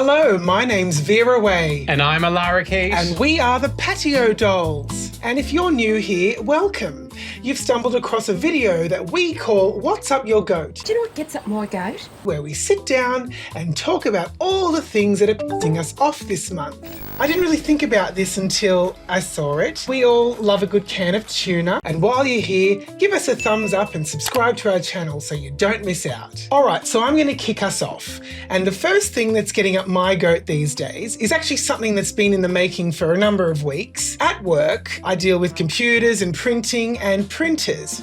Hello, my name's Vera Way. And I'm Alara Keet. And we are the Patio Dollz. And if you're new here, welcome. You've stumbled across a video that we call What's Up Your Goat? Do you know what gets up my goat? Where we sit down and talk about all the things that are pissing us off this month. I didn't really think about this until I saw it. We all love a good can of tuna. And while you're here, give us a thumbs up and subscribe to our channel so you don't miss out. All right, so I'm going to kick us off. And the first thing that's getting up my goat these days is actually something that's been in the making for a number of weeks. At work, I deal with computers and printing and printers.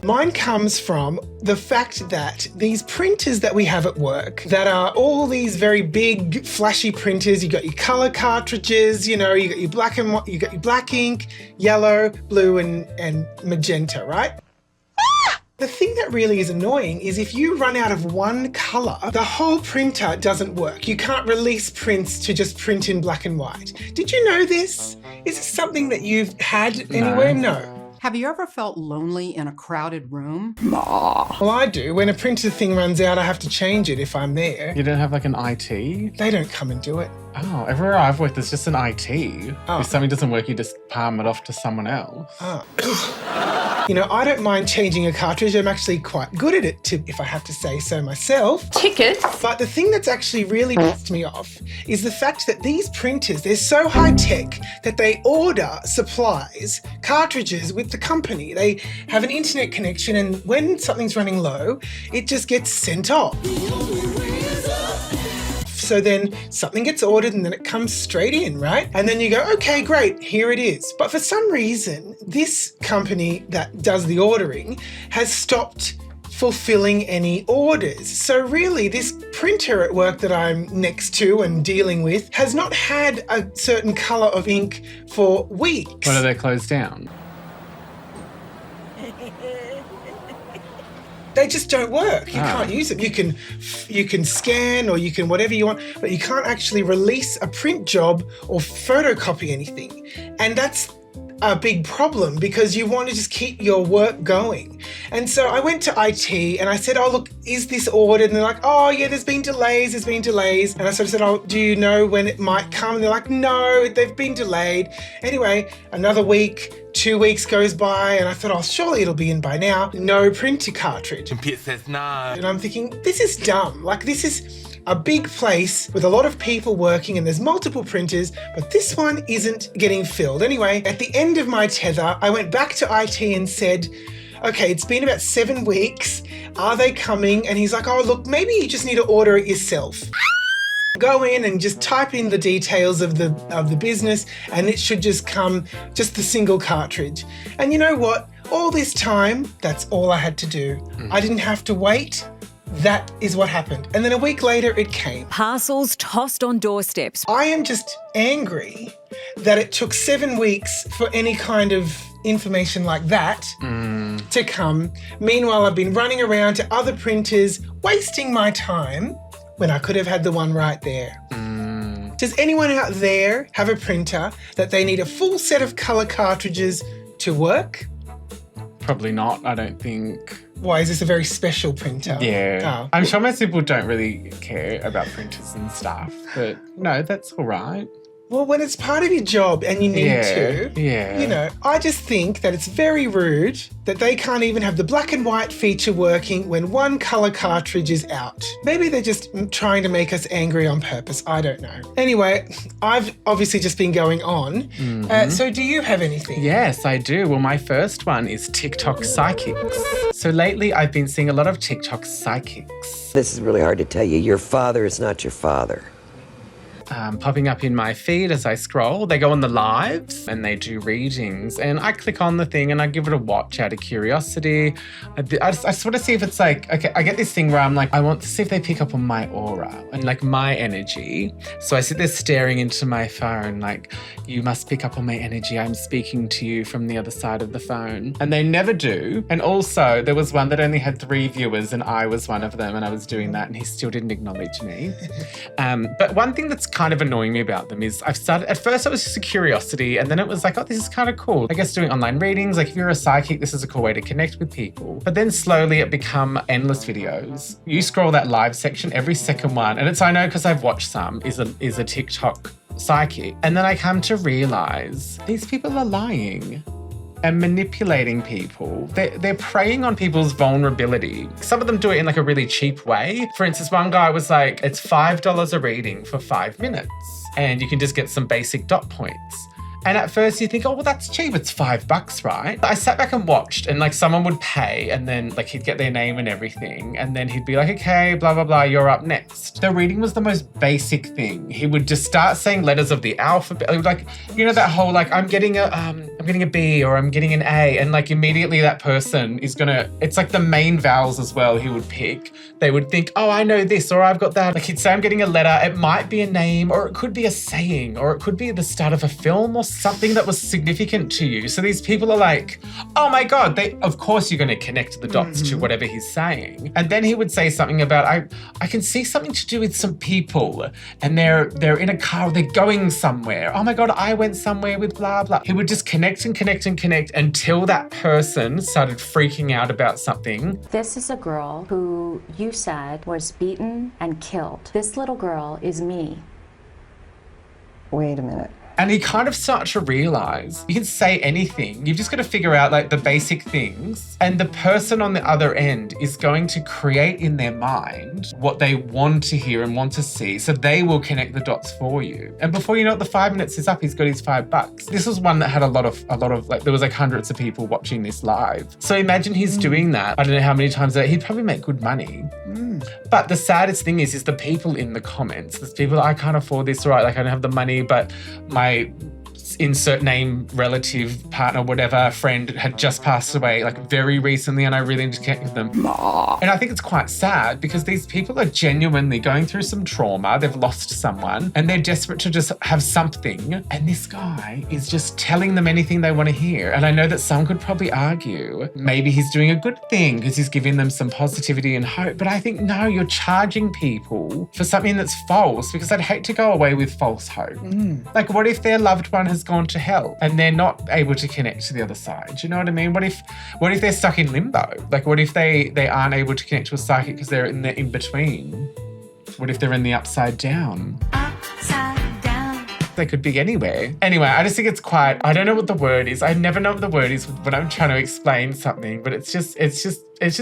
Mine comes from the fact that these printers that we have at work that are all these very big flashy printers, you got your color cartridges, you got your black and white, you got your black ink, yellow, blue and magenta, right? The thing that really is annoying is if you run out of one color, the whole printer doesn't work. You can't release prints to just print in black and white. Did you know this? Is this something that you've had anywhere? No. Have you ever felt lonely in a crowded room? Well, I do. When a printer thing runs out, I have to change it if I'm there. You don't have like an IT? They don't come and do it. Oh, everywhere I've worked, there's just an IT. Oh. If something doesn't work, you just palm it off to someone else. Oh. I don't mind changing a cartridge. I'm actually quite good at it, if I have to say so myself. Tickets? But the thing that's actually really pissed me off is the fact that these printers, they're so high tech that they order supplies, cartridges with the company. They have an internet connection, and when something's running low, it just gets sent off. So then something gets ordered and then it comes straight in, right? And then you go, okay, great, here it is. But for some reason, this company that does the ordering has stopped fulfilling any orders. So really, this printer at work that I'm next to and dealing with has not had a certain color of ink for weeks. Why do they close down? They just don't work. You can't use them. You can scan or you can whatever you want, but you can't actually release a print job or photocopy anything. And that's a big problem because you want to just keep your work going. And so I went to IT and I said, oh, look, is this ordered? And they're like, oh, yeah, there's been delays. And I sort of said, oh, do you know when it might come? And they're like, no, they've been delayed. Anyway, another week, 2 weeks goes by and I thought, oh, surely it'll be in by now. No printer cartridge. And Pete says no. And I'm thinking, this is dumb. Like, this is a big place with a lot of people working and there's multiple printers, but this one isn't getting filled. Anyway, at the end of my tether, I went back to IT and said, okay, it's been about 7 weeks. Are they coming? And he's like, oh, look, maybe you just need to order it yourself. Go in and just type in the details of the business and it should just come, just the single cartridge. And you know what? All this time, that's all I had to do. I didn't have to wait. That is what happened. And then a week later, it came. Parcels tossed on doorsteps. I am just angry that it took 7 weeks for any kind of information like that to come. Meanwhile, I've been running around to other printers, wasting my time when I could have had the one right there. Does anyone out there have a printer that they need a full set of color cartridges to work? Probably not, I don't think. Why, is this a very special printer? Yeah. Oh. I'm sure most people don't really care about printers and stuff, but no, that's all right. Well, when it's part of your job and you need to, I just think that it's very rude that they can't even have the black and white feature working when one color cartridge is out. Maybe they're just trying to make us angry on purpose. I don't know. Anyway, I've obviously just been going on. So do you have anything? Yes, I do. Well, my first one is TikTok psychics. So lately I've been seeing a lot of TikTok psychics. This is really hard to tell you. Your father is not your father. Popping up in my feed as I scroll. They go on the lives and they do readings and I click on the thing and I give it a watch out of curiosity. I just want to see if it's like, okay, I get this thing where I'm like, I want to see if they pick up on my aura and like my energy. So I sit there staring into my phone like, you must pick up on my energy. I'm speaking to you from the other side of the phone. And they never do. And also there was one that only had 3 viewers and I was one of them and I was doing that and he still didn't acknowledge me. But one thing that's kind of annoying me about them is I've started, at first it was just a curiosity, and then it was like, oh, this is kind of cool. I guess doing online readings, like if you're a psychic, this is a cool way to connect with people. But then slowly it become endless videos. You scroll that live section, every second one, and it's, I know because I've watched some, is a TikTok psychic. And then I come to realize these people are lying and manipulating people. They're preying on people's vulnerability. Some of them do it in like a really cheap way. For instance, one guy was like, it's $5 a reading for 5 minutes and you can just get some basic dot points. And at first you think, oh, well, that's cheap. It's $5, right? I sat back and watched, and like someone would pay, and then like he'd get their name and everything. And then he'd be like, okay, blah, blah, blah, you're up next. The reading was the most basic thing. He would just start saying letters of the alphabet. Like, you know, that whole, like, I'm getting a B or I'm getting an A. And like immediately that person is gonna, it's like the main vowels as well he would pick. They would think, oh, I know this, or I've got that. Like he'd say, I'm getting a letter. It might be a name, or it could be a saying, or it could be the start of a film or something that was significant to you. So these people are like, oh my God, of course you're going to connect the dots to whatever he's saying. And then he would say something about, I can see something to do with some people and they're in a car, they're going somewhere. Oh my God, I went somewhere with blah, blah. He would just connect and connect and connect until that person started freaking out about something. This is a girl who you said was beaten and killed. This little girl is me. Wait a minute. And you kind of start to realize you can say anything. You've just got to figure out like the basic things. And the person on the other end is going to create in their mind what they want to hear and want to see. So they will connect the dots for you. And before you know it, the 5 minutes is up. He's got his $5. This was one that had a lot of like, there was like hundreds of people watching this live. So imagine he's doing that. I don't know how many times he'd probably make good money. But the saddest thing is the people in the comments. There's people, I can't afford this, right? Like I don't have the money, but my insert name, relative, partner, whatever, friend had just passed away like very recently and I really need to connect with them. And I think it's quite sad because these people are genuinely going through some trauma. They've lost someone and they're desperate to just have something. And this guy is just telling them anything they want to hear. And I know that some could probably argue maybe he's doing a good thing because he's giving them some positivity and hope. But I think, no, you're charging people for something that's false because I'd hate to go away with false hope. Like what if their loved one has gone to hell and they're not able to connect to the other side? Do you know what I mean? What if they're stuck in limbo? Like what if they aren't able to connect to a psychic because they're in the in-between? What if they're in the upside down? Upside down. They could be anywhere. Anyway, I just think it's quite, I don't know what the word is. I never know what the word is when I'm trying to explain something, but it's just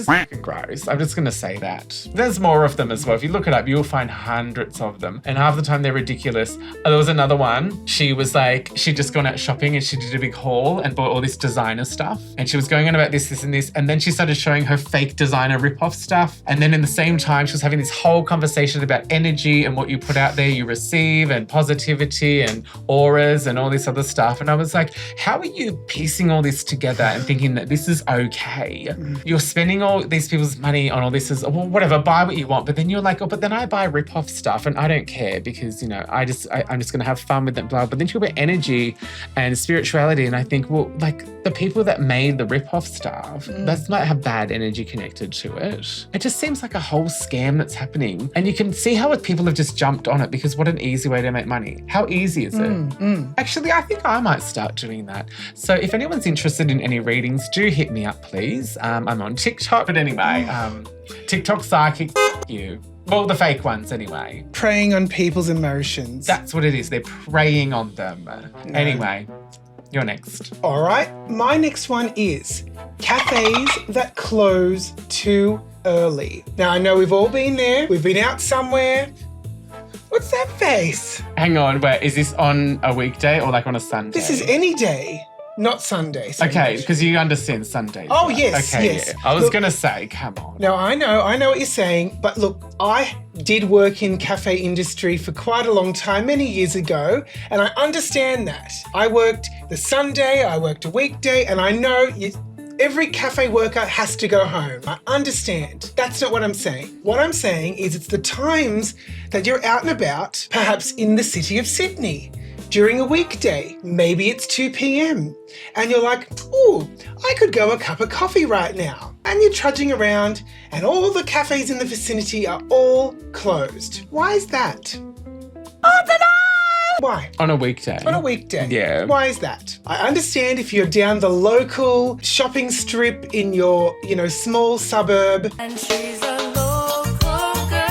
fucking gross. I'm just going to say that. There's more of them as well. If you look it up, you'll find hundreds of them. And half the time they're ridiculous. There was another one. She was like, she'd just gone out shopping and she did a big haul and bought all this designer stuff. And she was going on about this, this, and this. And then she started showing her fake designer rip-off stuff. And then in the same time, she was having this whole conversation about energy and what you put out there, you receive, and positivity and auras and all this other stuff. And I was like, how are you piecing all this together and thinking that this is okay? You're spending all these people's money on all this is, well, whatever, buy what you want. But then you're like, oh, but then I buy rip-off stuff and I don't care because, you know, I'm just going to have fun with it, blah. But then you talk about energy and spirituality. And I think, well, like the people that made the rip-off stuff, that's might have bad energy connected to it. It just seems like a whole scam that's happening. And you can see how people have just jumped on it because what an easy way to make money. How easy is it? Actually, I think I might start doing that. So if anyone's interested in any readings, do hit me up, please. I'm on TikTok, but anyway, TikTok psychic, you. Well, the fake ones anyway. Preying on people's emotions. That's what it is. They're preying on them. Anyway, you're next. All right. My next one is cafes that close too early. Now, I know we've all been there. We've been out somewhere. What's that face? Hang on. Wait, is this on a weekday or like on a Sunday? This is any day. Not Sunday. Okay, because you understand Sundays. Oh, right? yes, okay, yes. Yeah. I was going to say, come on. No, I know what you're saying. But look, I did work in cafe industry for quite a long time, many years ago, and I understand that. I worked the Sunday, I worked a weekday, and I know every cafe worker has to go home. I understand. That's not what I'm saying. What I'm saying is it's the times that you're out and about, perhaps in the city of Sydney, during a weekday. Maybe it's 2 p.m. and you're like, ooh, I could go a cup of coffee right now. And you're trudging around and all the cafes in the vicinity are all closed. Why is that? Why? On a weekday. On a weekday. Yeah. Why is that? I understand if you're down the local shopping strip in your, small suburb. And she's a local girl.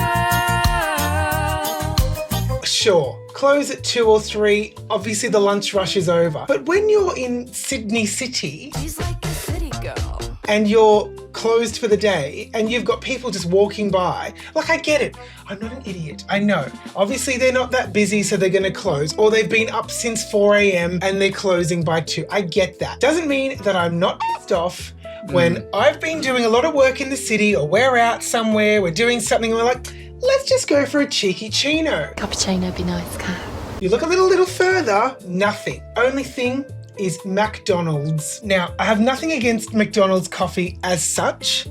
Sure, close at 2 or 3. Obviously the lunch rush is over. But when you're in Sydney City She's like a city girl. and you're closed for the day and you've got people just walking by, like, I get it. I'm not an idiot. I know. Obviously they're not that busy, so they're going to close. Or they've been up since 4 a.m. and they're closing by 2. I get that. Doesn't mean that I'm not pissed off when I've been doing a lot of work in the city, or we're out somewhere, we're doing something and we're like, let's just go for a cheeky chino. Cappuccino be nice, cat. You look a little further, nothing. Only thing is McDonald's. Now, I have nothing against McDonald's coffee as such.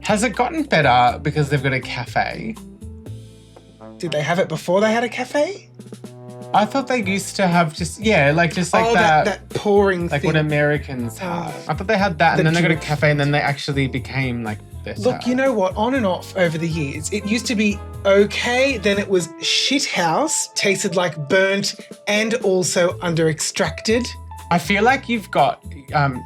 Has it gotten better because they've got a cafe? Did they have it before they had a cafe? I thought they used to have just Oh, that pouring like thing. what Americans have. I thought they had that, The and then they got a drip. cafe, and then they actually became like better. Look, you know what? On and off over the years, it used to be okay, then it was shit house, tasted like burnt and also under extracted. I feel like you've got,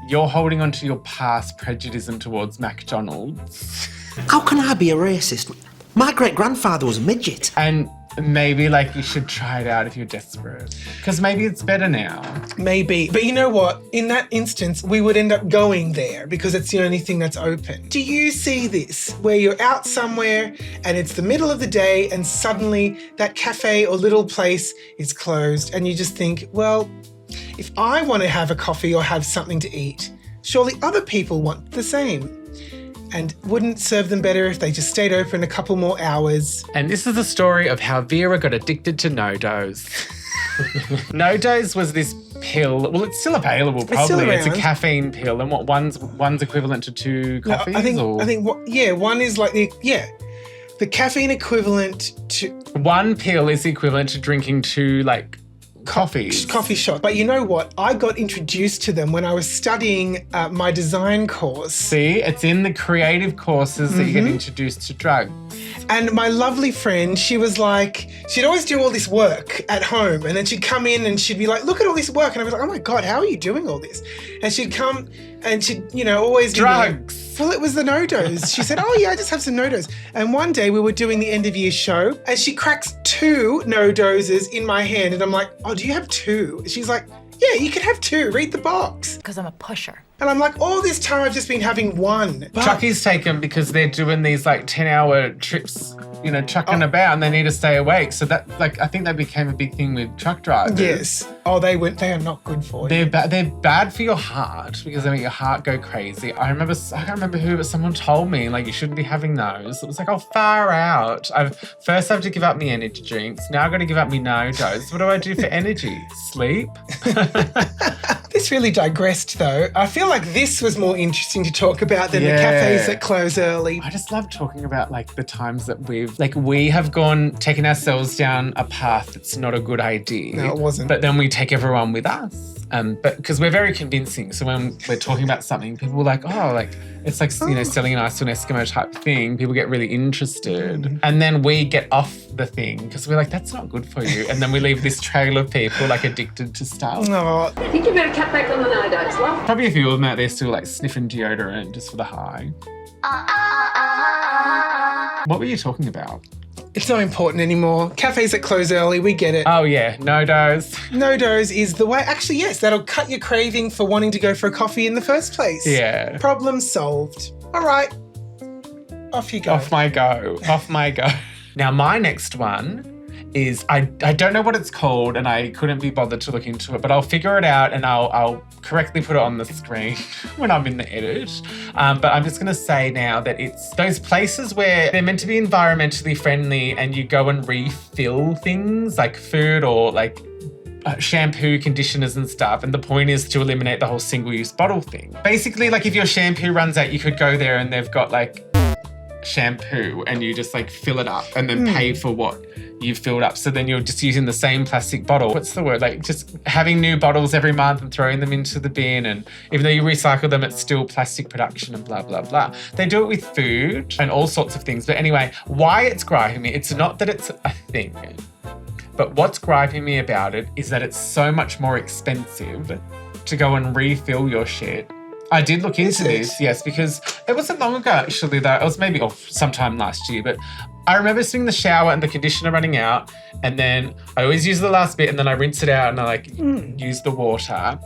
you're holding on to your past prejudice towards McDonald's. How can I be a racist? My great-grandfather was a midget. And maybe like you should try it out if you're desperate. Because maybe it's better now. Maybe. But you know what? In that instance, we would end up going there because it's the only thing that's open. Do you see this? Where you're out somewhere and it's the middle of the day and suddenly that cafe or little place is closed and you just think, well, if I want to have a coffee or have something to eat, surely other people want the same. And wouldn't serve them better if they just stayed open a couple more hours. And this is the story of how Vera got addicted to No-Doz. No-Doz was this pill. Well, it's still available, probably. still It's a around. caffeine pill. And what one's equivalent to 2 coffees? I think or? one is like the caffeine equivalent to One pill is the equivalent to drinking 2 like coffees. coffee shot. But you know what? I got introduced to them when I was studying my design course. See, it's in the creative courses that you get introduced to drugs. And my lovely friend, she was like, she'd always do all this work at home. And then she'd come in and she'd be like, look at all this work. And I'd be like, oh my God, how are you doing all this? And she'd come and she'd, always be like, Drugs. well, it was the No-Doz. She said, oh yeah, I just have some No-Doz. And one day we were doing the end of year show and she cracks 2 No-Dozes in my hand. And I'm like, oh, do you have 2? She's like, yeah, you can have 2. Read the box. Because I'm a pusher. And I'm like, all this time I've just been having 1. But Truckies take them because they're doing these like 10-hour trips, trucking about, and they need to stay awake. So that, I think that became a big thing with truck drivers. yes. Oh, they are not good for you. They're bad for your heart because they make your heart go crazy. I can't remember who, but someone told me like you shouldn't be having those. It was like, oh, far out. First I have to give up my energy drinks. Now I've got to give up my No-Doz. What do I do for energy? Sleep? This really digressed though. I feel like this was more interesting to talk about than the cafes that close early. I just love talking about like the times that we have taken ourselves down a path that's not a good idea. No, it wasn't. But then we take everyone with us. But because we're very convincing. So when we're talking about something, people are like, oh, like it's like, selling an ice to an Eskimo type thing. People get really interested. And then we get off the thing because we're like, that's not good for you. And then we leave this trail of people like addicted to stuff. Oh, I think you better cut back on the No-Doz, love. Probably a few of them out there still like sniffing deodorant just for the high. What were you talking about? it's not important anymore. Cafes that close early, we get it. Oh yeah, No-Doz. No-Doz is the way. Actually, yes, that'll cut your craving for wanting to go for a coffee in the first place. Yeah. Problem solved. All right. Off you go. Off my go. Now, my next one is, I don't know what it's called and I couldn't be bothered to look into it, but I'll figure it out and I'll correctly put it on the screen when I'm in the edit. But I'm just going to say now that it's those places where they're meant to be environmentally friendly and you go and refill things like food or like shampoo, conditioners and stuff. And the point is to eliminate the whole single-use bottle thing. Basically, like if your shampoo runs out, you could go there and they've got like shampoo and you just like fill it up and then pay for what you've filled up. So then you're just using the same plastic bottle. What's the word? Like just having new bottles every month and throwing them into the bin. And even though you recycle them, it's still plastic production and blah, blah, blah. They do it with food and all sorts of things. But anyway, why it's griping me, it's not that it's a thing. But what's griping me about it is that it's so much more expensive to go and refill your shit. I did look into this, yes, because it wasn't long ago actually though. It was maybe sometime last year, but I remember sitting in the shower and the conditioner running out, and then I always use the last bit and then I rinse it out and I use the water.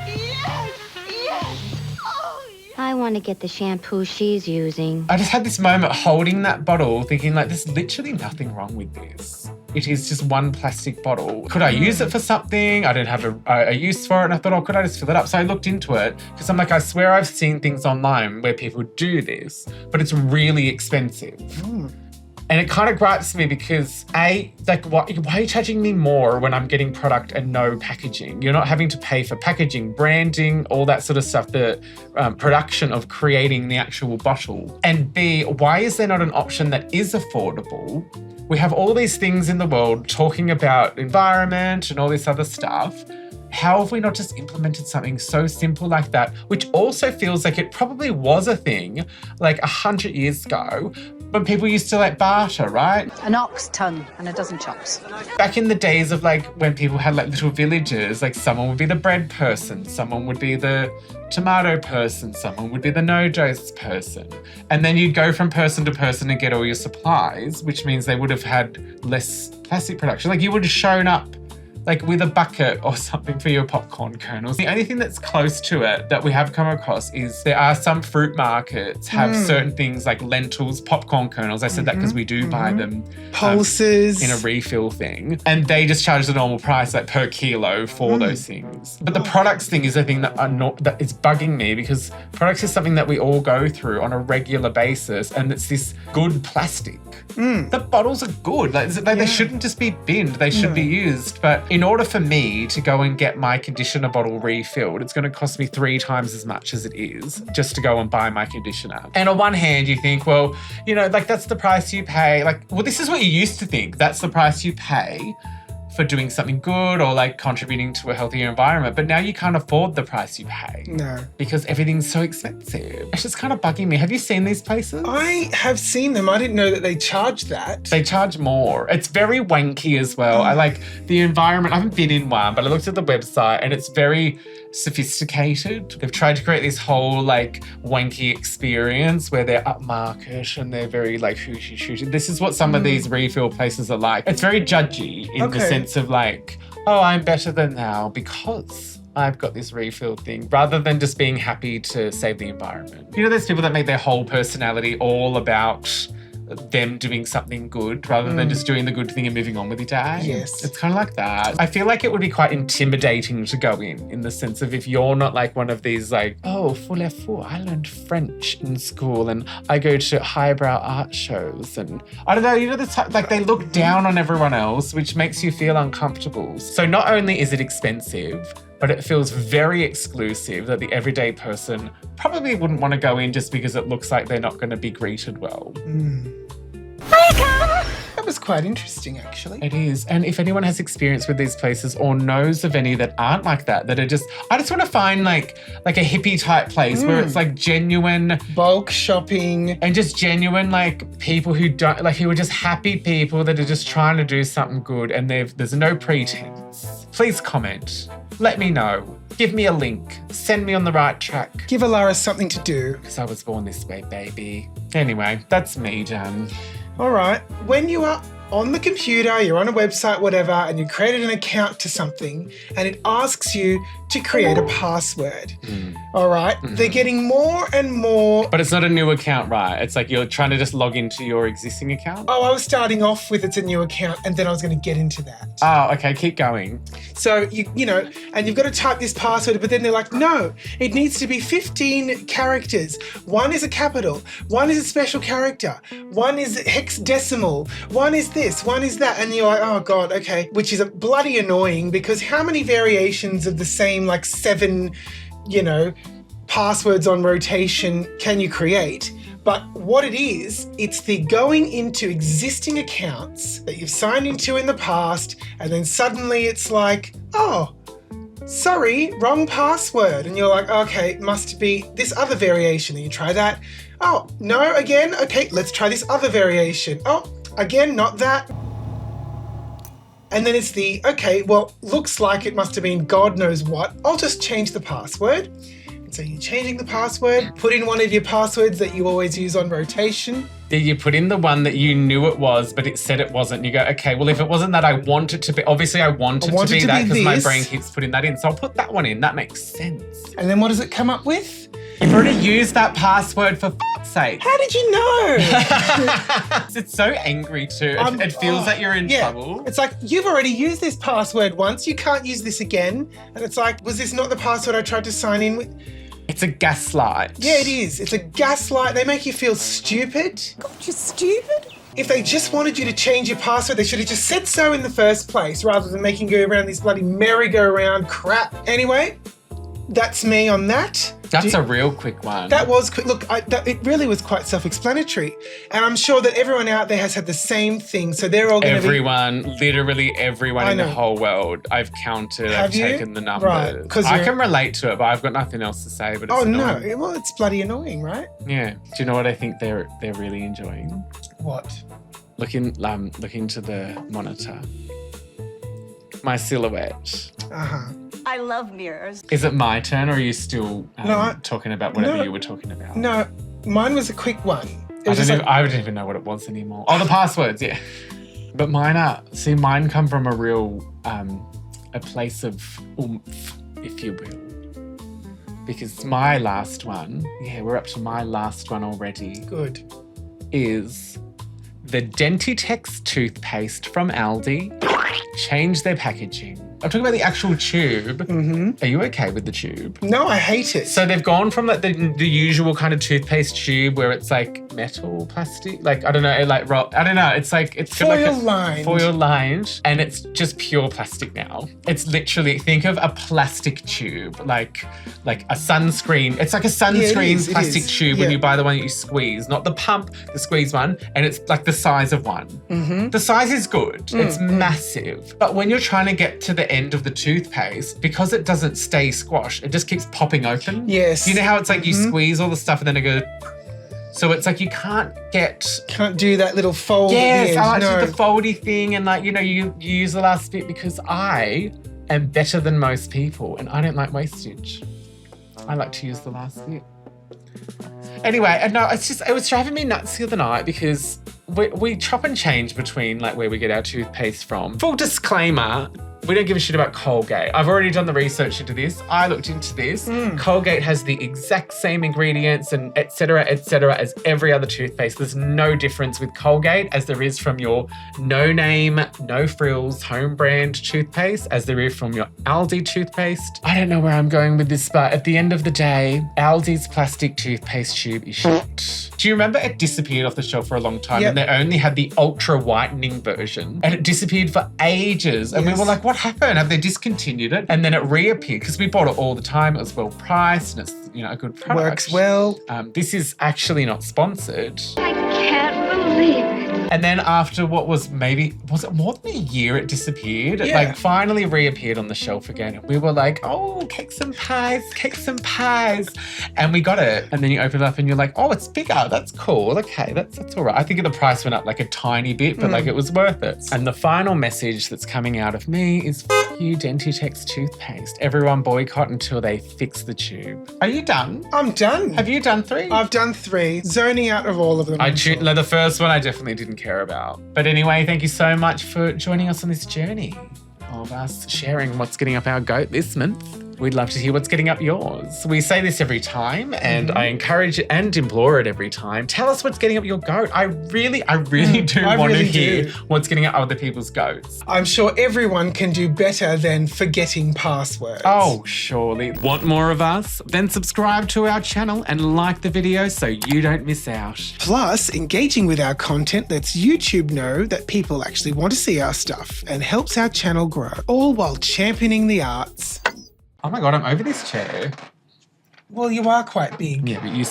I want to get the shampoo she's using. I just had this moment holding that bottle thinking like, there's literally nothing wrong with this. It is just one plastic bottle. Could I use it for something? I don't have a use for it. And I thought, could I just fill it up? So I looked into it because I'm like, I swear I've seen things online where people do this, but it's really expensive. And it kind of gripes me because why are you charging me more when I'm getting product and no packaging? You're not having to pay for packaging, branding, all that sort of stuff, the production of creating the actual bottle. And B, why is there not an option that is affordable? We have all these things in the world talking about environment and all this other stuff. How have we not just implemented something so simple like that, which also feels like it probably was a thing like 100 years ago, when people used to like barter, right? An ox tongue and a dozen chops. Back in the days of like when people had like little villages, like someone would be the bread person, someone would be the tomato person, someone would be the no-dose person. And then you'd go from person to person and get all your supplies, which means they would have had less plastic production. Like you would have shown up like with a bucket or something for your popcorn kernels. The only thing that's close to it that we have come across is there are some fruit markets have certain things like lentils, popcorn kernels. I said that because we do buy them. Pulses. In a refill thing. And they just charge the normal price like per kilo for those things. But the products thing is the thing that that is bugging me, because products is something that we all go through on a regular basis, and it's this good plastic. The bottles are good. They shouldn't just be binned. They should be used. But in order for me to go and get my conditioner bottle refilled, it's going to cost me 3 times as much as it is just to go and buy my conditioner. And on one hand, you think, well, you know, like that's the price you pay. Like, well, this is what you used to think. That's the price you pay for doing something good or like contributing to a healthier environment. But now you can't afford the price you pay. No. Because everything's so expensive. It's just kind of bugging me. Have you seen these places? I have seen them. I didn't know that they charge that. They charge more. It's very wanky as well. I like the environment. I haven't been in one, but I looked at the website and it's very sophisticated. They've tried to create this whole like wanky experience where they're upmarket and they're very like hooshy. This is what some of these refill places are like. It's very judgy in the sense of like, oh, I'm better than thou because I've got this refill thing, rather than just being happy to save the environment. You know, there's people that make their whole personality all about them doing something good rather than just doing the good thing and moving on with your day. Yes. It's kind of like that. I feel like it would be quite intimidating to go in the sense of if you're not like one of these like, oh, fou, I learned French in school and I go to highbrow art shows and I don't know, you know, the type, like they look down on everyone else, which makes you feel uncomfortable. So not only is it expensive, but it feels very exclusive that the everyday person probably wouldn't want to go in just because it looks like they're not going to be greeted well. That was quite interesting, actually. It is. And if anyone has experience with these places or knows of any that aren't like that are just, I just want to find like a hippie type place where it's like genuine bulk shopping and just genuine like people who don't, like who are just happy people that are just trying to do something good and there's no pretense. Please comment. Let me know. Give me a link. Send me on the right track. Give Alara something to do. Because I was born this way, baby. Anyway, that's me done. All right. When you are on the computer, you're on a website, whatever, and you created an account to something and it asks you to create a password. All right. They're getting more and more. But it's not a new account, right? It's like you're trying to just log into your existing account? Oh, I was starting off with it's a new account and then I was going to get into that. Oh, okay. Keep going. So, you know, and you've got to type this password, but then they're like, no, it needs to be 15 characters. 1 is a capital. 1 is a special character. 1 is hexadecimal. 1 is this. 1 is that. And you're like, oh God, okay. Which is bloody annoying because how many variations of the same like 7, you know, passwords on rotation can you create? But what it is, it's the going into existing accounts that you've signed into in the past, and then suddenly it's like, oh, sorry, wrong password. And you're like, okay, it must be this other variation. And you try that. Oh, no, again? Okay, let's try this other variation. Oh, again, not that. And then it's the, okay, well, looks like it must have been God knows what. I'll just change the password. And so you're changing the password, put in one of your passwords that you always use on rotation. Did you put in the one that you knew it was, but it said it wasn't? You go, okay, well, if it wasn't that, I want it to be. Obviously, I want it to be that because my brain keeps putting that in. So I'll put that one in. That makes sense. And then what does it come up with? You've already used that password for f***'s sake. How did you know? It's so angry too. It feels like you're in trouble. It's like, you've already used this password once. You can't use this again. And it's like, was this not the password I tried to sign in with? It's a gaslight. Yeah, it is. It's a gaslight. They make you feel stupid. God, you're stupid. If they just wanted you to change your password, they should have just said so in the first place rather than making you go around this bloody merry-go-round crap. Anyway, that's me on that. That's a real quick one. That was quick. Look, it really was quite self-explanatory. And I'm sure that everyone out there has had the same thing. So they're all going to be... Literally everyone in the whole world. I've counted, I've taken the numbers. Right, I can relate to it, but I've got nothing else to say. But it's annoying. No. Well, it's bloody annoying, right? Yeah. Do you know what I think they're really enjoying? What? Looking to the monitor. My silhouette. Uh-huh. I love mirrors. Is it my turn or are you still talking about whatever you were talking about? No, mine was a quick one. I don't even know what it was anymore. Oh, the passwords, yeah. But mine come from a real, a place of oomph, if you will. Because my last one, we're up to my last one already. Good. Is the Dentitex toothpaste from Aldi. Change their packaging. I'm talking about the actual tube. Mm-hmm. Are you okay with the tube? No, I hate it. So they've gone from like the usual kind of toothpaste tube where it's like metal, plastic, like I don't know, It's like it's foil lined, and it's just pure plastic now. It's literally, think of a plastic tube, like a sunscreen. It's like a sunscreen plastic tube when you buy the one that you squeeze, not the pump, the squeeze one, and it's like the size of one. Mm-hmm. The size is good. It's massive, but when you're trying to get to the end of the toothpaste, because it doesn't stay squashed, it just keeps popping open. Yes. You know how it's like you squeeze all the stuff and then it goes. So it's like you can't do that little fold. Yes, I like to do the foldy thing, and like you use the last bit because I am better than most people and I don't like wastage. I like to use the last bit. Anyway, and no, it was driving me nuts the other night because we chop and change between like where we get our toothpaste from. Full disclaimer, we don't give a shit about Colgate. I've already done the research into this. I looked into this. Colgate has the exact same ingredients and et cetera, as every other toothpaste. There's no difference with Colgate as there is from your no-name, no-frills, home brand toothpaste as there is from your Aldi toothpaste. I don't know where I'm going with this, but at the end of the day, Aldi's plastic toothpaste tube is shit. Do you remember it disappeared off the shelf for a long time and they only had the ultra whitening version and it disappeared for ages and we were like, what happened? Have they discontinued it? And then it reappeared because we bought it all the time. It was well priced and it's a good product. Works well. This is actually not sponsored. I can't believe it. And then after was it more than a year it disappeared? It like finally reappeared on the shelf again. And we were like, oh, cakes and pies. And we got it. And then you open it up and you're like, oh, it's bigger. That's cool. Okay, that's all right. I think the price went up like a tiny bit, but like it was worth it. And the final message that's coming out of me is f you Dentitex toothpaste. Everyone boycott until they fix the tube. Are you done? I'm done. Have you done 3? I've done 3. Zoning out of all of them. The first one I definitely didn't care about. But anyway, thank you so much for joining us on this journey of us sharing what's getting up our goat this month. We'd love to hear what's getting up yours. We say this every time and I encourage and implore it every time. Tell us what's getting up your goat. I really do want to hear what's getting up other people's goats. I'm sure everyone can do better than forgetting passwords. Oh, surely. Want more of us? Then subscribe to our channel and like the video so you don't miss out. Plus, engaging with our content lets YouTube know that people actually want to see our stuff and helps our channel grow, all while championing the arts. Oh my God, I'm over this chair. Well, you are quite big. Yeah, but you...